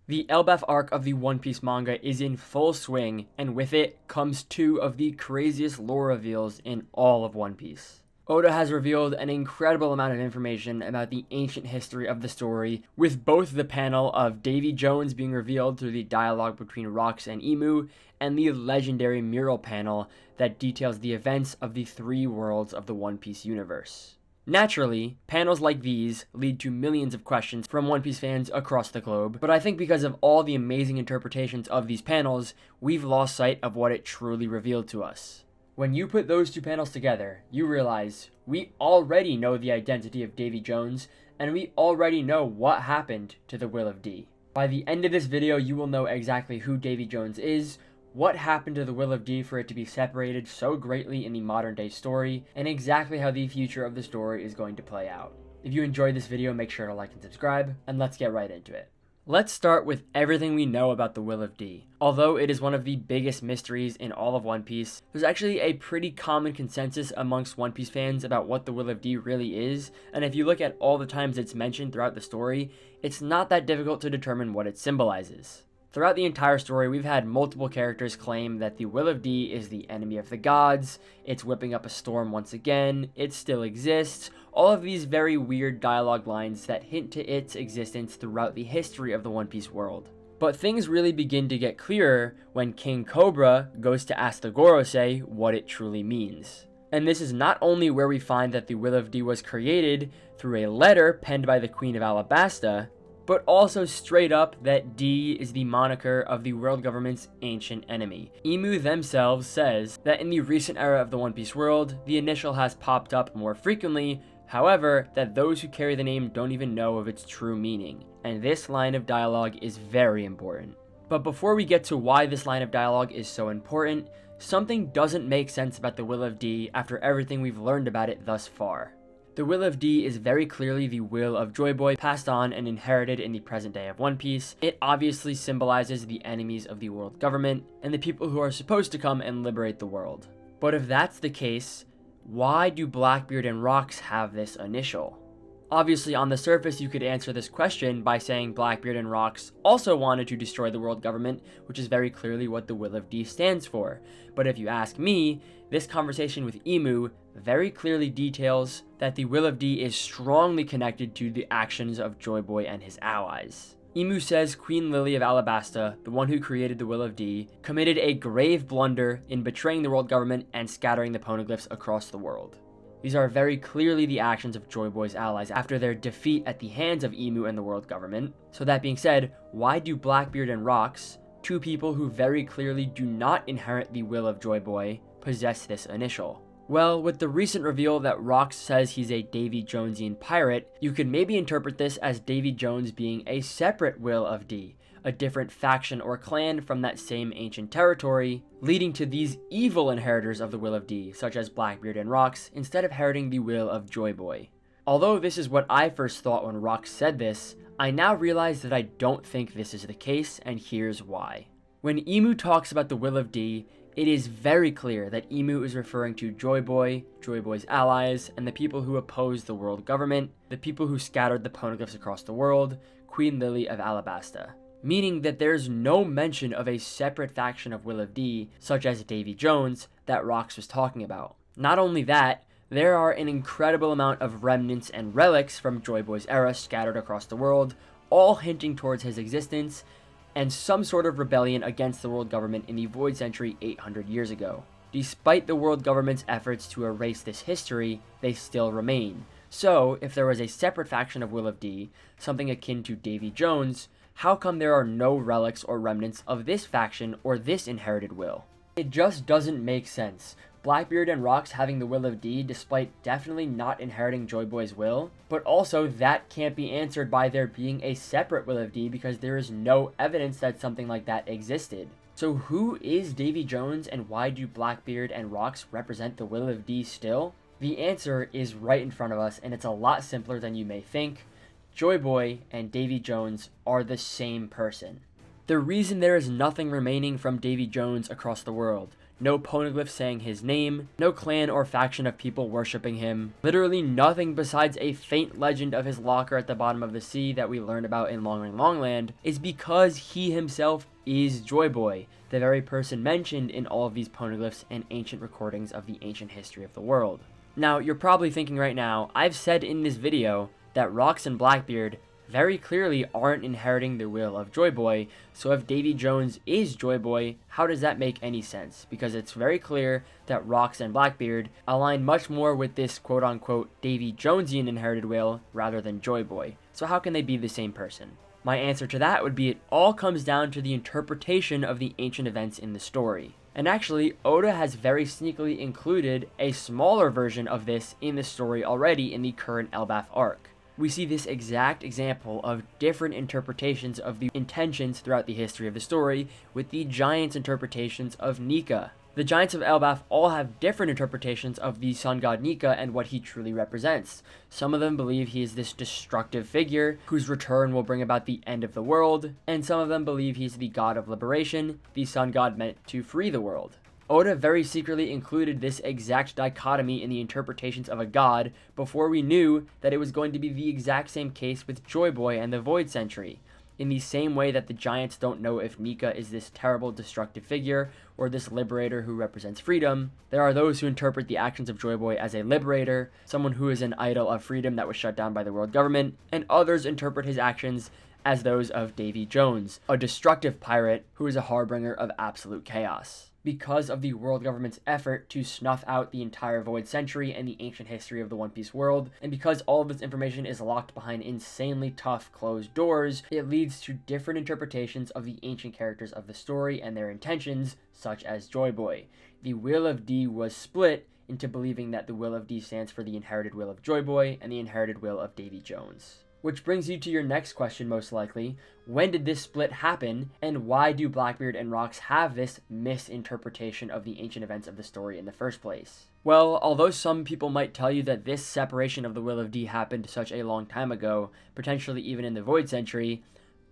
The Elbaf arc of the One Piece manga is in full swing, and with it comes two of the craziest lore reveals in all of One Piece. Oda has revealed an incredible amount of information about the ancient history of the story, with both the panel of Davy Jones being revealed through the dialogue between Rox and Emu, and the legendary mural panel that details the events of the three worlds of the One Piece universe. Naturally, panels like these lead to millions of questions from One Piece fans across the globe, but I think because of all the amazing interpretations of these panels, we've lost sight of what it truly revealed to us. When you put those two panels together, you realize we already know the identity of Davy Jones, and we already know what happened to the Will of D. By the end of this video, you will know exactly who Davy Jones is, what happened to the Will of D for it to be separated so greatly in the modern day story, and exactly how the future of the story is going to play out. If you enjoyed this video, make sure to like and subscribe, and let's get right into it. Let's start with everything we know about the Will of D. Although it is one of the biggest mysteries in all of One Piece, there's actually a pretty common consensus amongst One Piece fans about what the Will of D really is, and if you look at all the times it's mentioned throughout the story, it's not that difficult to determine what it symbolizes. Throughout the entire story, we've had multiple characters claim that the Will of D is the enemy of the gods, it's whipping up a storm once again, it still exists, all of these very weird dialogue lines that hint to its existence throughout the history of the One Piece world. But things really begin to get clearer when King Cobra goes to ask the Gorosei what it truly means. And this is not only where we find that the Will of D was created through a letter penned by the Queen of Alabasta, but also straight up that D is the moniker of the world government's ancient enemy. Emu themselves says that in the recent era of the One Piece world, the initial has popped up more frequently, however, that those who carry the name don't even know of its true meaning, and this line of dialogue is very important. But before we get to why this line of dialogue is so important, something doesn't make sense about the Will of D after everything we've learned about it thus far. The Will of D is very clearly the will of Joy Boy, passed on and inherited in the present day of One Piece. It obviously symbolizes the enemies of the world government, and the people who are supposed to come and liberate the world. But if that's the case, why do Blackbeard and Rox have this initial? Obviously, on the surface, you could answer this question by saying Blackbeard and Rox also wanted to destroy the world government, which is very clearly what the Will of D stands for. But if you ask me, this conversation with Emu very clearly details that the Will of D is strongly connected to the actions of Joy Boy and his allies. Emu says Queen Lily of Alabasta, the one who created the Will of D, committed a grave blunder in betraying the world government and scattering the poneglyphs across the world. These are very clearly the actions of Joy Boy's allies after their defeat at the hands of Emu and the world government. So that being said, why do Blackbeard and Rox, two people who very clearly do not inherit the will of Joy Boy, possess this initial? Well, with the recent reveal that Rox says he's a Davy Jonesian pirate, you could maybe interpret this as Davy Jones being a separate Will of D, a different faction or clan from that same ancient territory, leading to these evil inheritors of the Will of D, such as Blackbeard and Rox, instead of inheriting the will of Joy Boy. Although this is what I first thought when Rox said this, I now realize that I don't think this is the case, and here's why. When Emu talks about the Will of D, it is very clear that Emu is referring to Joy Boy, Joy Boy's allies, and the people who oppose the world government, the people who scattered the poneglyphs across the world, Queen Lily of Alabasta. Meaning that there's no mention of a separate faction of Will of D, such as Davy Jones, that Rox was talking about. Not only that, there are an incredible amount of remnants and relics from Joy Boy's era scattered across the world, all hinting towards his existence, and some sort of rebellion against the world government in the Void Century 800 years ago. Despite the world government's efforts to erase this history, they still remain. So, if there was a separate faction of Will of D, something akin to Davy Jones, how come there are no relics or remnants of this faction or this inherited will? It just doesn't make sense. Blackbeard and Rox having the Will of D despite definitely not inheriting Joy Boy's will, but also that can't be answered by there being a separate Will of D because there is no evidence that something like that existed. So who is Davy Jones and why do Blackbeard and Rox represent the Will of D still? The answer is right in front of us, and it's a lot simpler than you may think. Joy Boy and Davy Jones are the same person. The reason there is nothing remaining from Davy Jones across the world, no poneglyph saying his name, no clan or faction of people worshipping him, literally nothing besides a faint legend of his locker at the bottom of the sea that we learned about in Long Ring Longland, is because he himself is Joy Boy, the very person mentioned in all of these poneglyphs and ancient recordings of the ancient history of the world. Now, you're probably thinking right now, I've said in this video that Rox and Blackbeard very clearly aren't inheriting the will of Joy Boy, so if Davy Jones is Joy Boy, how does that make any sense? Because it's very clear that Rox and Blackbeard align much more with this quote-unquote Davy Jonesian inherited will rather than Joy Boy. So how can they be the same person? My answer to that would be it all comes down to the interpretation of the ancient events in the story. And actually, Oda has very sneakily included a smaller version of this in the story already in the current Elbaf arc. We see this exact example of different interpretations of the intentions throughout the history of the story with the Giants' interpretations of Nika. The Giants of Elbaf all have different interpretations of the sun god Nika and what he truly represents. Some of them believe he is this destructive figure whose return will bring about the end of the world, and some of them believe he's the god of liberation, the sun god meant to free the world. Oda very secretly included this exact dichotomy in the interpretations of a god before we knew that it was going to be the exact same case with Joy Boy and the Void Sentry. In the same way that the Giants don't know if Nika is this terrible destructive figure or this liberator who represents freedom, there are those who interpret the actions of Joy Boy as a liberator, someone who is an idol of freedom that was shut down by the world government, and others interpret his actions as those of Davy Jones, a destructive pirate who is a harbinger of absolute chaos. Because of the world government's effort to snuff out the entire Void Century and the ancient history of the One Piece world, and because all of this information is locked behind insanely tough closed doors, it leads to different interpretations of the ancient characters of the story and their intentions, such as Joy Boy. The Will of D was split into believing that the Will of D stands for the inherited will of Joy Boy and the inherited will of Davy Jones. Which brings you to your next question most likely. When did this split happen, and why do Blackbeard and Rox have this misinterpretation of the ancient events of the story in the first place? Well, although some people might tell you that this separation of the Will of D happened such a long time ago, potentially even in the Void Century,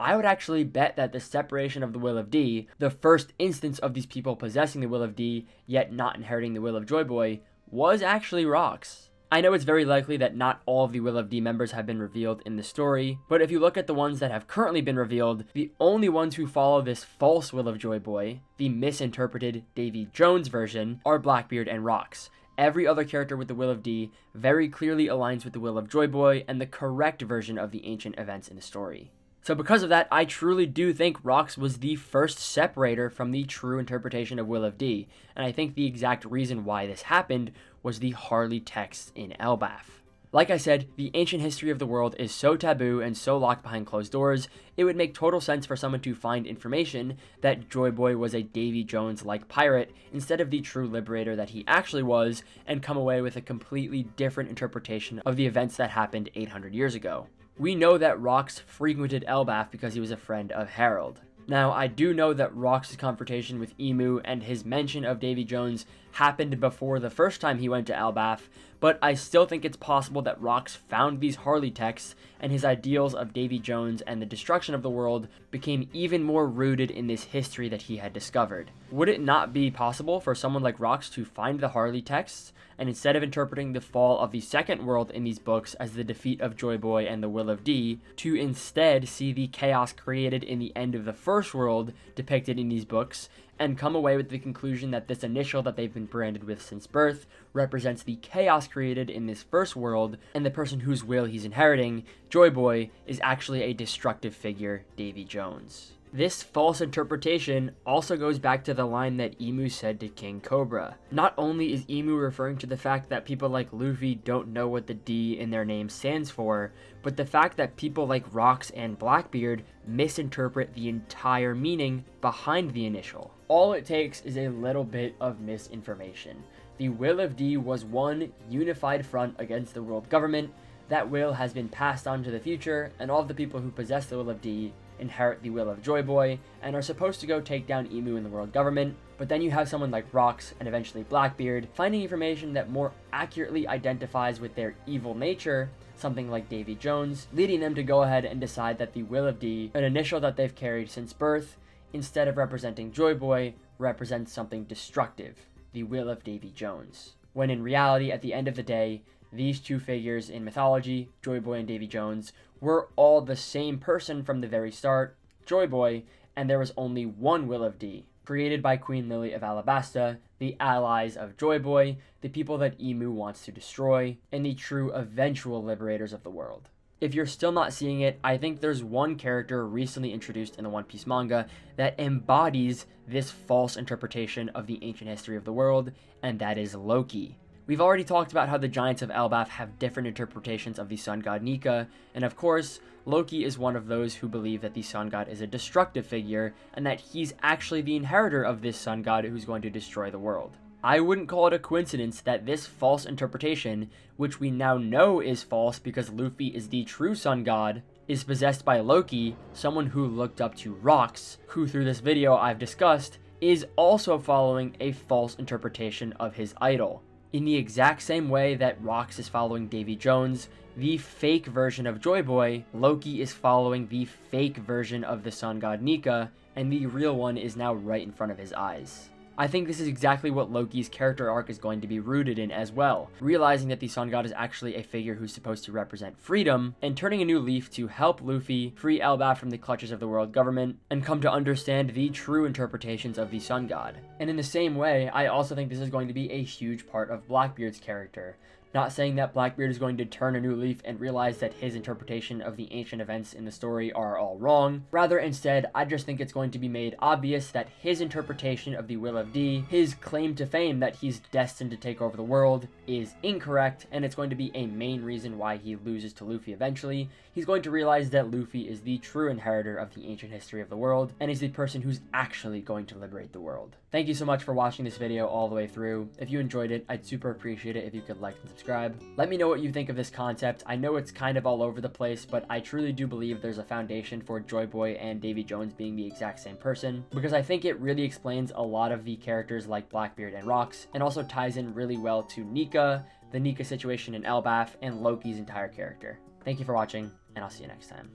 I would actually bet that the separation of the Will of D, the first instance of these people possessing the Will of D, yet not inheriting the Will of Joy Boy, was actually Rox. I know it's very likely that not all of the Will of D members have been revealed in the story, but if you look at the ones that have currently been revealed, the only ones who follow this false Will of Joy Boy, the misinterpreted Davy Jones version, are Blackbeard and Rox. Every other character with the Will of D very clearly aligns with the Will of Joy Boy and the correct version of the ancient events in the story. So because of that, I truly do think Rox was the first separator from the true interpretation of Will of D, and I think the exact reason why this happened was the Harley texts in Elbaf. Like I said, the ancient history of the world is so taboo and so locked behind closed doors, it would make total sense for someone to find information that Joy Boy was a Davy Jones-like pirate instead of the true liberator that he actually was, and come away with a completely different interpretation of the events that happened 800 years ago. We know that Rox frequented Elbaf because he was a friend of Harold. Now, I do know that Rox's confrontation with Emu and his mention of Davy Jones happened before the first time he went to Elbaf, but I still think it's possible that Rox found these Harley texts and his ideals of Davy Jones and the destruction of the world became even more rooted in this history that he had discovered. Would it not be possible for someone like Rox to find the Harley texts, and instead of interpreting the fall of the second world in these books as the defeat of Joy Boy and the Will of D, to instead see the chaos created in the end of the first world depicted in these books, and come away with the conclusion that this initial that they've been branded with since birth represents the chaos created in this first world, and the person whose will he's inheriting, Joy Boy, is actually a destructive figure, Davy Jones. This false interpretation also goes back to the line that Emu said to King Cobra. Not only is Emu referring to the fact that people like Luffy don't know what the D in their name stands for, but the fact that people like Rox and Blackbeard misinterpret the entire meaning behind the initial. All it takes is a little bit of misinformation. The Will of D was one unified front against the world government. That will has been passed on to the future, and all of the people who possess the Will of D inherit the Will of Joy Boy, and are supposed to go take down Emu and the world government, but then you have someone like Rox and eventually Blackbeard finding information that more accurately identifies with their evil nature, something like Davy Jones, leading them to go ahead and decide that the Will of D, an initial that they've carried since birth, instead of representing Joy Boy, represents something destructive, the will of Davy Jones. When in reality, at the end of the day, these two figures in mythology, Joy Boy and Davy Jones, were all the same person from the very start, Joy Boy, and there was only one Will of D, created by Queen Lily of Alabasta, the allies of Joy Boy, the people that Emu wants to destroy, and the true eventual liberators of the world. If you're still not seeing it, I think there's one character recently introduced in the One Piece manga that embodies this false interpretation of the ancient history of the world, and that is Loki. We've already talked about how the giants of Elbaf have different interpretations of the sun god Nika, and of course, Loki is one of those who believe that the sun god is a destructive figure, and that he's actually the inheritor of this sun god who's going to destroy the world. I wouldn't call it a coincidence that this false interpretation, which we now know is false because Luffy is the true sun god, is possessed by Loki, someone who looked up to Rocks, who through this video I've discussed, is also following a false interpretation of his idol. In the exact same way that Rocks is following Davy Jones, the fake version of Joy Boy, Loki is following the fake version of the sun god Nika, and the real one is now right in front of his eyes. I think this is exactly what Loki's character arc is going to be rooted in as well, realizing that the sun god is actually a figure who's supposed to represent freedom, and turning a new leaf to help Luffy free Elbaf from the clutches of the world government, and come to understand the true interpretations of the sun god. And in the same way, I also think this is going to be a huge part of Blackbeard's character. Not saying that Blackbeard is going to turn a new leaf and realize that his interpretation of the ancient events in the story are all wrong. Rather, instead, I just think it's going to be made obvious that his interpretation of the Will of D, his claim to fame that he's destined to take over the world, is incorrect, and it's going to be a main reason why he loses to Luffy eventually. He's going to realize that Luffy is the true inheritor of the ancient history of the world, and is the person who's actually going to liberate the world. Thank you so much for watching this video all the way through. If you enjoyed it, I'd super appreciate it if you could like and subscribe. Let me know what you think of this concept. I know it's kind of all over the place, but I truly do believe there's a foundation for Joy Boy and Davy Jones being the exact same person, because I think it really explains a lot of the characters like Blackbeard and Rocks, and also ties in really well to Nika, the Nika situation in Elbaf, and Loki's entire character. Thank you for watching, and I'll see you next time.